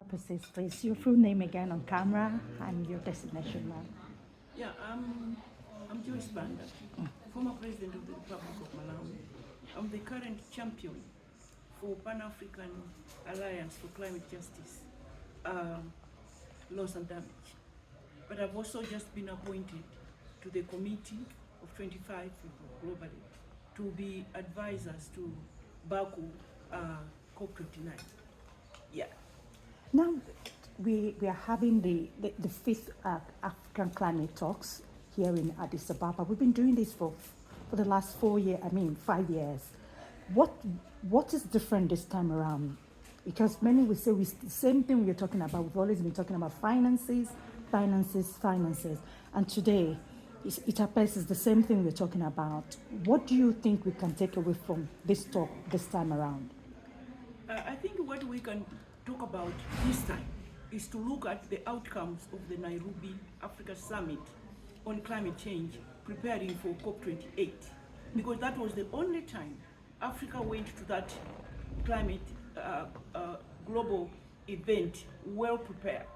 persist, please. Your full name again on camera and your destination, ma'am. Yeah, I'm Joyce Banda, former president of the Republic of Malawi. I'm the current champion for Pan-African Alliance for Climate Justice, loss and damage. But I've also just been appointed to the committee of 25 people globally to be advisors to Baku COP29. Yeah. Now, we are having the fifth African climate talks here in Addis Ababa. We've been doing this for the last 5 years. What is different this time around? Because many will say the same thing we're talking about. We've always been talking about finances. And today, it appears it's the same thing we're talking about. What do you think we can take away from this talk this time around? I think what we can talk about this time is to look at the outcomes of the Nairobi Africa Summit on climate change, preparing for COP28, because that was the only time Africa went to that climate global event well prepared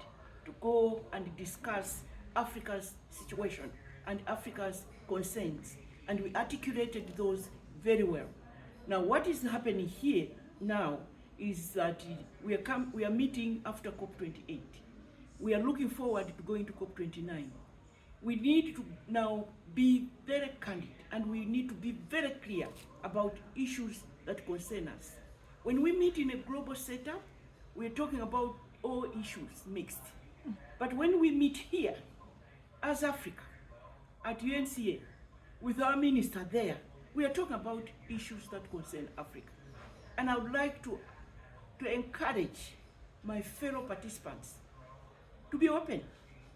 to go and discuss Africa's situation and Africa's concerns, and we articulated those very well. Now, what is happening here now is that we are meeting after COP28. We are looking forward to going to COP29. We need to now be very candid, and we need to be very clear about issues that concern us. When we meet in a global setup, we're talking about all issues mixed. But when we meet here as Africa at UNCA with our minister there, we are talking about issues that concern Africa. And I would like to encourage my fellow participants to be open,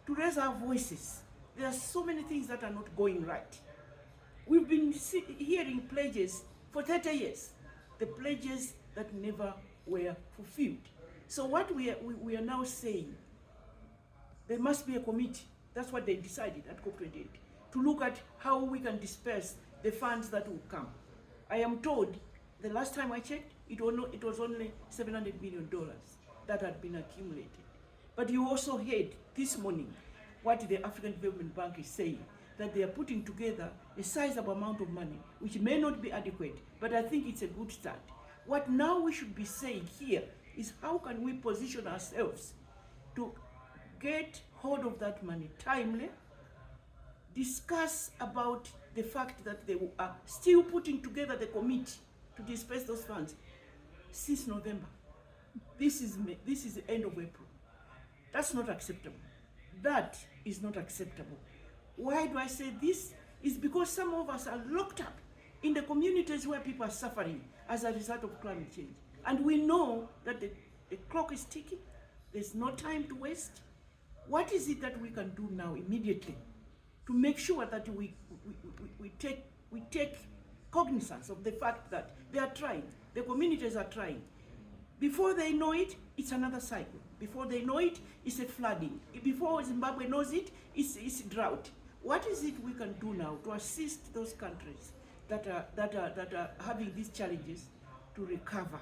to raise our voices. There are so many things that are not going right. We've been hearing pledges for 30 years, the pledges that never were fulfilled. So what we are now saying, there must be a committee. That's what they decided at COP28, to look at how we can disperse the funds that will come. I am told, the last time I checked, it was only $700 million that had been accumulated. But you also heard this morning what the African Development Bank is saying, that they are putting together a sizable amount of money, which may not be adequate, but I think it's a good start. What now we should be saying here is, how can we position ourselves to get hold of that money timely, discuss about the fact that they are still putting together the committee to disperse those funds since November. This is the end of April. That's not acceptable. That is not acceptable. Why do I say this? Is because some of us are locked up in the communities where people are suffering as a result of climate change. And we know that the clock is ticking. There's no time to waste. What is it that we can do now immediately to make sure that we take cognizance of the fact that they are trying, the communities are trying? Before they know it, it's another cycle. Before they know it, it's a flooding. Before Zimbabwe knows it, it's drought. What is it we can do now to assist those countries that are having these challenges to recover?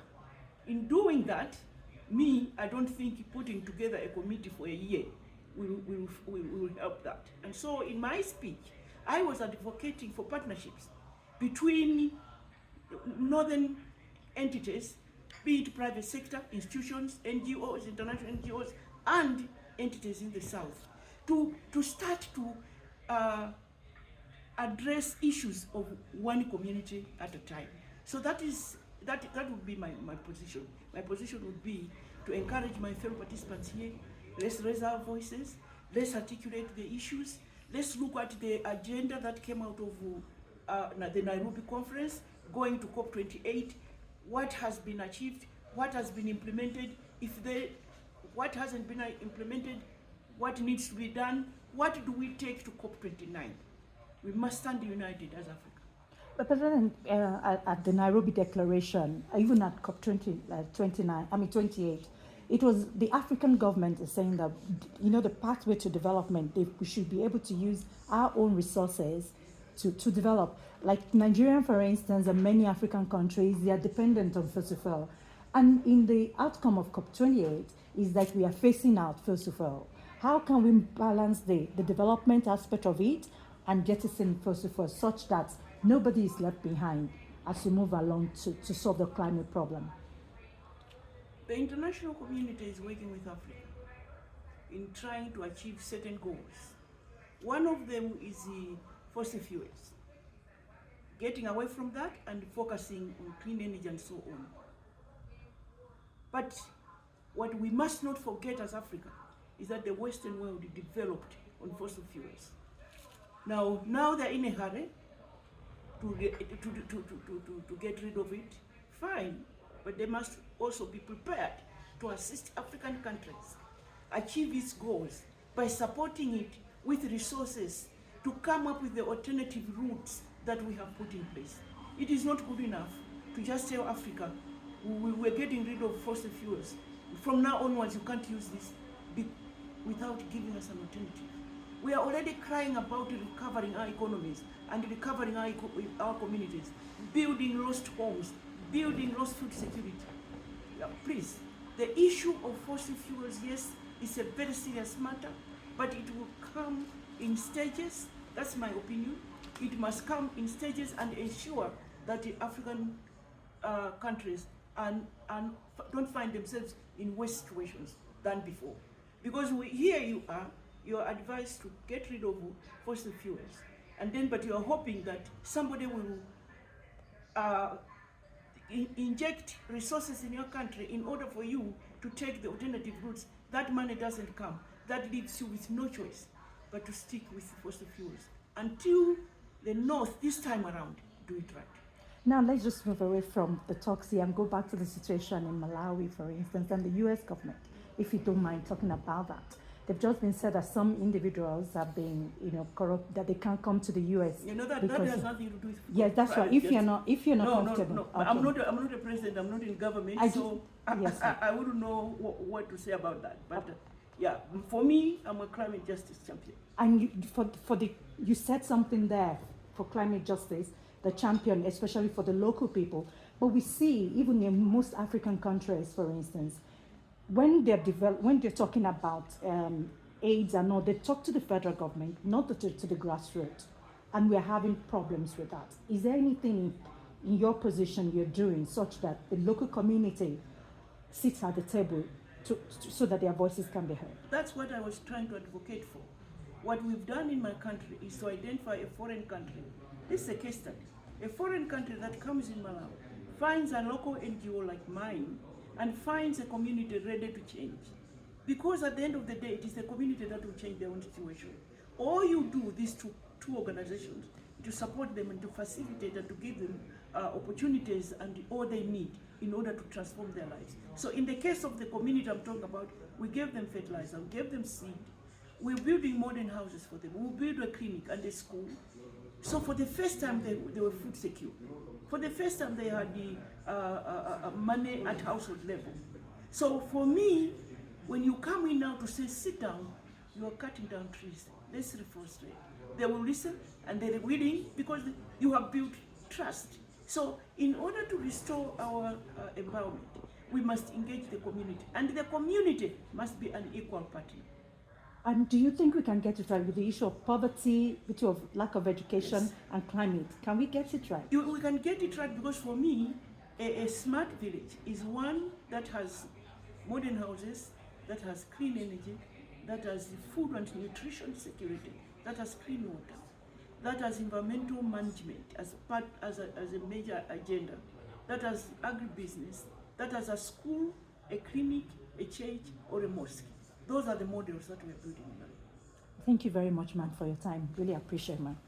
In doing that, I don't think putting together a committee for a year will help that. And so in my speech, I was advocating for partnerships between northern entities, be it private sector, institutions, NGOs, international NGOs, and entities in the south, to start to address issues of one community at a time. So that would be my position. My position would be to encourage my fellow participants here. Let's raise our voices. Let's articulate the issues. Let's look at the agenda that came out of the Nairobi conference, going to COP28. What has been achieved? What has been implemented? What hasn't been implemented? What needs to be done? What do we take to COP29? We must stand united as Africa. But President, at the Nairobi Declaration, even at COP 28, it was the African government is saying that, the pathway to development, we should be able to use our own resources to develop. Like Nigeria, for instance, and many African countries, they are dependent on fossil fuel. And in the outcome of COP28, is that we are phasing out, first of all. How can we balance the development aspect of it and jettison, first of all, such that nobody is left behind as we move along to solve the climate problem? The international community is working with Africa in trying to achieve certain goals. One of them is the fossil fuels, getting away from that and focusing on clean energy and so on. But what we must not forget as Africa is that the Western world developed on fossil fuels. Now they're in a hurry to get rid of it. Fine, but they must also be prepared to assist African countries achieve its goals by supporting it with resources to come up with the alternative routes that we have put in place. It is not good enough to just tell Africa, we're getting rid of fossil fuels. From now onwards, you can't use this without giving us an alternative. We are already crying about recovering our economies and recovering our communities, building lost homes, building lost food security. Yeah, please, the issue of fossil fuels, yes, is a very serious matter, but it will come in stages. That's my opinion. It must come in stages and ensure that the African countries don't find themselves in worse situations than before. Because here you are advised to get rid of fossil fuels, and then but you are hoping that somebody will inject resources in your country in order for you to take the alternative routes. That money doesn't come. That leaves you with no choice but to stick with fossil fuels until the North, this time around, do it right. Now let's just move away from the talks here and go back to the situation in Malawi, for instance, and the US government, if you don't mind talking about that. They've just been said that some individuals have been, corrupt, that they can't come to the US. That has nothing to do with. Yes, that's right. If you're not comfortable. No. Okay. I'm not a president. I'm not in government, I wouldn't know what to say about that. But yeah, for me, I'm a climate justice champion. And you said something there for climate justice, the champion, especially for the local people. But we see, even in most African countries, for instance, when they're talking about AIDS and all, they talk to the federal government, not to the grassroots, and we're having problems with that. Is there anything in your position you're doing such that the local community sits at the table so that their voices can be heard? That's what I was trying to advocate for. What we've done in my country is to identify a foreign country. This is a case study. A foreign country that comes in Malawi, finds a local NGO like mine, and finds a community ready to change. Because at the end of the day, it is the community that will change their own situation. All you do, these two organizations, to support them and to facilitate and to give them opportunities and all they need in order to transform their lives. So in the case of the community I'm talking about, we gave them fertilizer, we gave them seed, we're building modern houses for them, we build a clinic and a school. So for the first time, they were food secure. For the first time, they had the money at household level. So for me, when you come in now to say, sit down, you are cutting down trees. Let's reforestate. They will listen and they're willing because you have built trust. So in order to restore our environment, we must engage the community. And the community must be an equal party. And do you think we can get it right with the issue of poverty, the issue of lack of education, yes, and climate? Can we get it right? We can get it right because for me, a smart village is one that has modern houses, that has clean energy, that has food and nutrition security, that has clean water, that has environmental management as a major agenda, that has agribusiness, that has a school, a clinic, a church, or a mosque. Those are the models that we're building. Thank you very much, ma'am, for your time. Really appreciate it, ma'am.